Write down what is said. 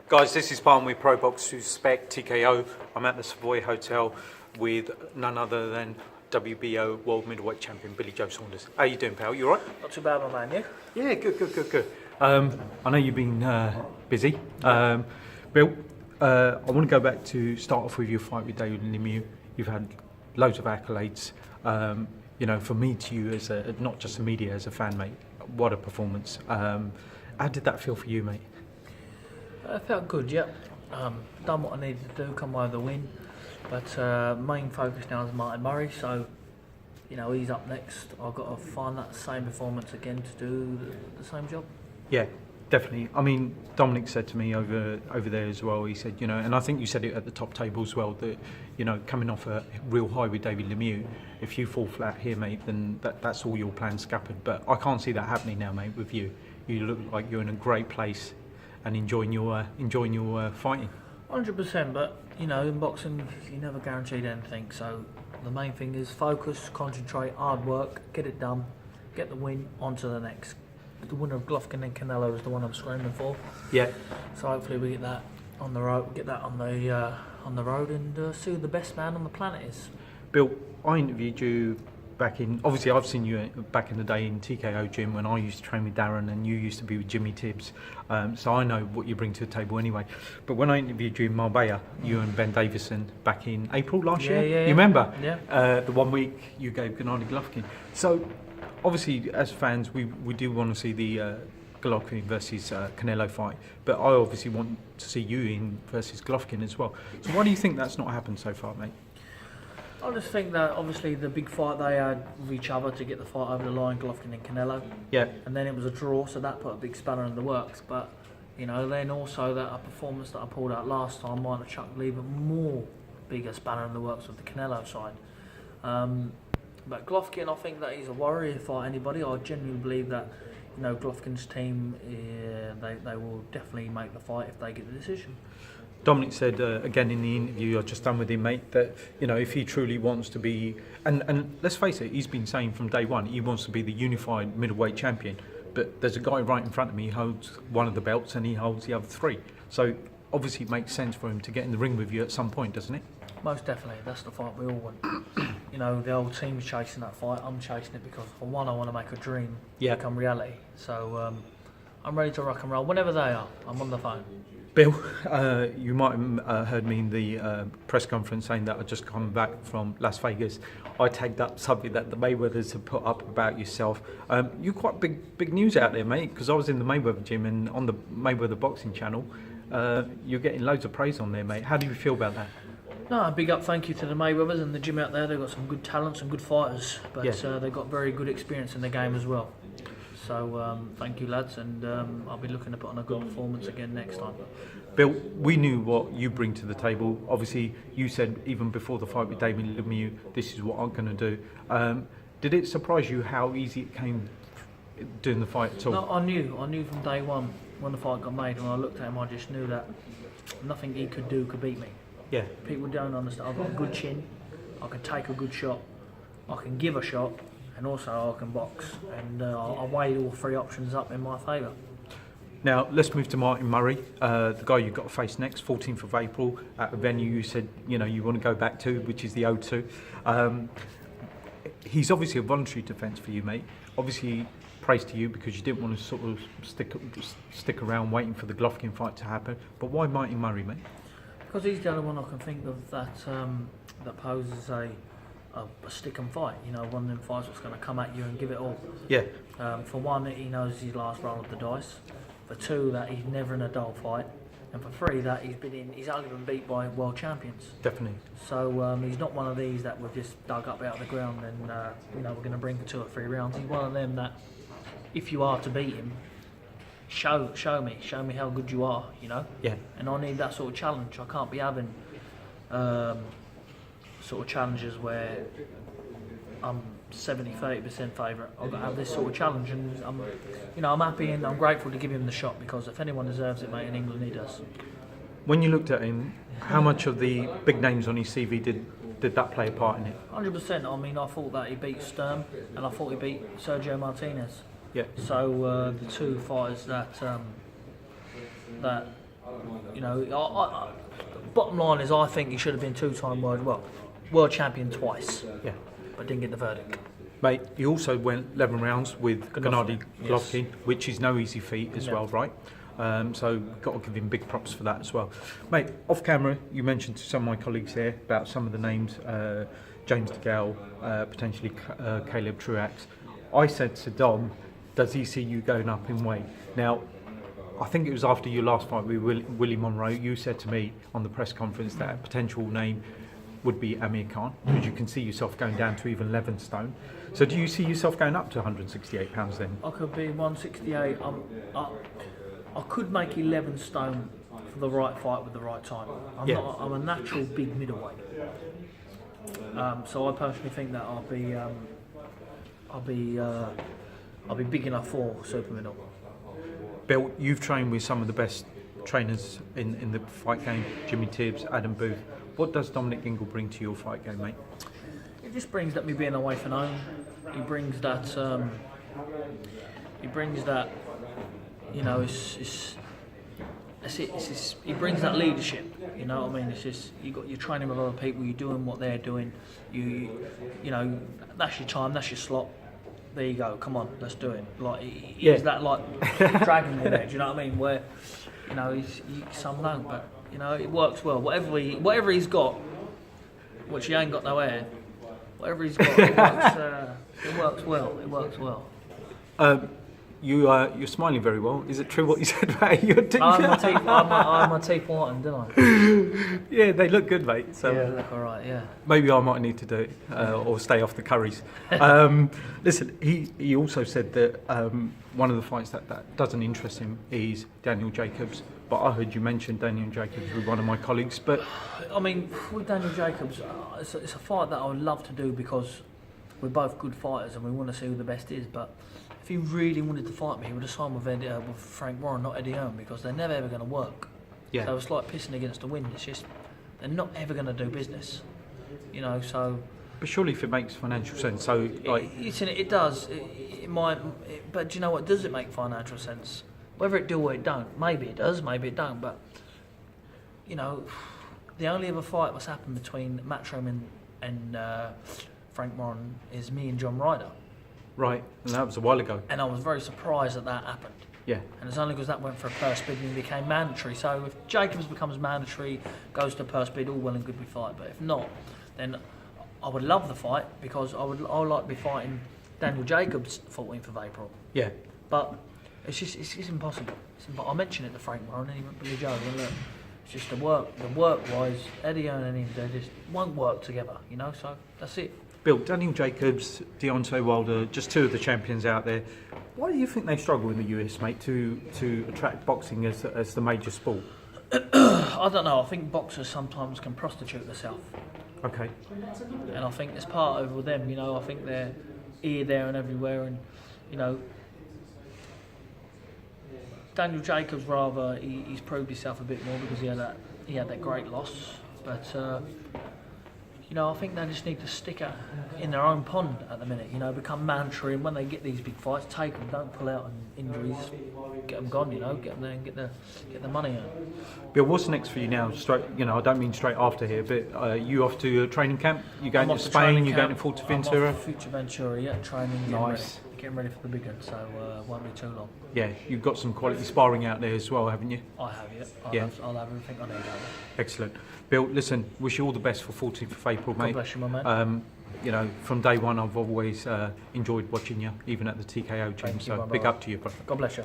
Guys, this is Barn with Pro Box Spec TKO. I'm at the Savoy Hotel with none other than WBO World Middleweight Champion Billy Joe Saunders. How you doing, pal? You all right? Not too bad, my man, you? Yeah, good. I know you've been busy. Bill, I want to go back to start off with your fight with David LeMieux. You've had loads of accolades. You know, from me to you as not just a media, as a fan, mate, what a performance. How did that feel for you, mate? It felt good, yeah. Done what I needed to do, come away with the win. But main focus now is Martin Murray, so you know he's up next. I've got to find that same performance again to do the same job. Yeah, definitely. I mean, Dominic said to me over there as well. He said, you know, and I think you said it at the top table as well, that you know, coming off a real high with David LeMieux, if you fall flat here, mate, then that's all your plans scuppered. But I can't see that happening now, mate. With you, you look like you're in a great place and enjoying your fighting. 100%, but you know, in boxing, you never guaranteed anything. So the main thing is focus, concentrate, hard work, get it done, get the win, on to the next. The winner of Golovkin and Canelo is the one I'm screaming for. Yeah. So hopefully we get that on the road, on the road, and see who the best man on the planet is. Bill, I interviewed you back in. Obviously, I've seen you back in the day in TKO gym when I used to train with Darren, and you used to be with Jimmy Tibbs. So I know what you bring to the table anyway. But when I interviewed you in Marbella, you and Ben Davison back in April last year, you remember? Yeah. The 1 week you gave Gennady Golovkin. So obviously, as fans, we do want to see the Golovkin versus Canelo fight, but I obviously want to see you in versus Golovkin as well. So why do you think that's not happened so far, mate? I just think that obviously the big fight they had with each other to get the fight over the line, Golovkin and Canelo. Yeah. And then it was a draw, so that put a big spanner in the works. But you know, then also that a performance that I pulled out last time might have chucked even more bigger spanner in the works with the Canelo side. But Golovkin, I think that he's a warrior fight anybody. I genuinely believe that, you know, Golovkin's team, they will definitely make the fight if they get the decision. Dominic said again in the interview I've just done with him, mate, that you know, if he truly wants to be, and let's face it, he's been saying from day one he wants to be the unified middleweight champion. But there's a guy right in front of me who holds one of the belts and he holds the other three. So obviously it makes sense for him to get in the ring with you at some point, doesn't it? Most definitely, that's the fight we all want. You know, the whole team's chasing that fight. I'm chasing it because for one, I want to make a dream become reality. So I'm ready to rock and roll whenever they are. I'm on the phone. Bill, you might have heard me in the press conference saying that I'd just come back from Las Vegas. I tagged up something that the Mayweathers have put up about yourself. You're quite big news out there, mate, because I was in the Mayweather gym and on the Mayweather boxing channel. You're getting loads of praise on there, mate. How do you feel about that? No, big up thank you to the Mayweathers and the gym out there. They've got some good talent, some good fighters, but they've got very good experience in the game as well. So thank you, lads, and I'll be looking to put on a good performance again next time. Bill, we knew what you bring to the table. Obviously, you said even before the fight with David LeMieux, this is what I'm going to do. Did it surprise you how easy it came doing the fight at all? No, I knew from day one when the fight got made. When I looked at him, I just knew that nothing he could do could beat me. Yeah. People don't understand. I've got a good chin. I can take a good shot. I can give a shot. And also I can box, and I weighed all three options up in my favour. Now let's move to Martin Murray, the guy you've got to face next, 14th of April at a venue you said you know you want to go back to, which is the O2. He's obviously a voluntary defence for you, mate. Obviously praise to you because you didn't want to sort of stick around waiting for the Golovkin fight to happen. But why Martin Murray, mate? Because he's the only one I can think of that that poses a stick and fight, you know, one of them fights that's going to come at you and give it all. Yeah. For one, he knows his last roll of the dice. For two, that he's never in a dull fight. And for three, that he's only been beat by world champions. Definitely. So he's not one of these that we've just dug up out of the ground and you know, we're going to bring for 2 or 3 rounds. He's one of them that if you are to beat him, show me how good you are, you know. Yeah. And I need that sort of challenge. I can't be having sort of challenges where I'm 70-30% favourite. I've got to have this sort of challenge, and I'm happy and I'm grateful to give him the shot because if anyone deserves it, mate, in England, he does. When you looked at him, how much of the big names on his CV did that play a part in it? 100%. I mean, I thought that he beat Sturm and I thought he beat Sergio Martinez. Yeah. So the two fighters that You know, bottom line is I think he should have been two-time world champion twice, Yeah. but didn't get the verdict. Mate, he also went 11 rounds with Gennady Yes. Golovkin, which is no easy feat as No. well, right? So got to give him big props for that as well. Mate, off camera, you mentioned to some of my colleagues here about some of the names, James Degale, potentially Caleb Truax. I said to Dom, does he see you going up in weight? Now, I think it was after your last fight with Willie Monroe, you said to me on the press conference that a potential name would be Amir Khan, because you can see yourself going down to even 11 stone. So do you see yourself going up to 168 pounds then? I could be 168. I could make 11 stone for the right fight with the right time. I'm a natural big middleweight. So I personally think that I'll be big enough for super middle. Bill, you've trained with some of the best trainers in the fight game, Jimmy Tibbs, Adam Booth. What does Dominic Ingle bring to your fight game, mate? It just brings that me being away from home. He brings that. You know, he brings that leadership. You know what I mean? It's just you're training with other people. You're doing what they're doing. You know, that's your time. That's your slot. There you go. Come on, let's do it. Like he's that like dragon in there. Do you know what I mean? Where you know some don't, but you know it works well. Whatever he's got, which he ain't got no hair. Whatever he's got, it works well. It works well. You're smiling very well. Is it true what you said about your teeth? My teeth whitened, didn't I? Yeah, they look good, mate. So Yeah, they look alright, yeah. maybe I might need to do it or stay off the curries. Listen, he also said that one of the fights that doesn't interest him is Daniel Jacobs. But I heard you mention Daniel Jacobs with one of my colleagues. But I mean, with Daniel Jacobs, it's a fight that I would love to do because we're both good fighters and we want to see who the best is. But if he really wanted to fight me, he would have signed with Frank Warren, not Eddie Hearn, because they're never ever going to work. yeah, So it's like pissing against the wind. It's just they're not ever going to do business, you know. So but surely if it makes financial sense, so like it does. It might, but do you know what? Does it make financial sense? Whether it do or it don't, maybe it does, maybe it don't. But you know, the only other fight that's happened between Matchroom and Frank Warren is me and John Ryder. right, and that was a while ago. And I was very surprised that happened. Yeah, And it's only because that went for a purse bid and became mandatory. So if Jacobs becomes mandatory, goes to purse bid, all well and good we fight. But if not, then I would love the fight because I would like to be fighting Daniel Jacobs 14th of April. yeah. But it's impossible. I mentioned it to Frank Warren and he went, Billy Joe, well, look, it's just the work-wise, Eddie Hearn and him, they just won't work together, you know, so that's it. Bill, Daniel Jacobs, Deontay Wilder, just two of the champions out there. Why do you think they struggle in the US, mate, to attract boxing as the major sport? I don't know, I think boxers sometimes can prostitute themselves. Okay. And I think it's part over with them, you know, I think they're here, there and everywhere and, you know, Daniel Jacobs rather, he's proved himself a bit more because he had that great loss. But, you know, I think they just need to stick in their own pond at the minute, you know, become mandatory and when they get these big fights, take them, don't pull out and injuries, get them gone, you know, get them there and get the money out. Bill, what's next for you now? Straight, you know, I don't mean straight after here, but you off to a training camp? You going to Spain? You going to Fuerteventura? I'm off to Fuerteventura, yeah, training, Nice. getting ready for the big one, so won't be too long. Yeah, you've got some quality sparring out there as well, haven't you? I have, yeah. Yeah. I'll have everything I need out there. Excellent. Bill, listen, wish you all the best for 14th of April, mate. God bless you, my man. You know, from day one, I've always enjoyed watching you, even at the TKO gym. Thank you, So my big brother. up to you, brother. God bless you.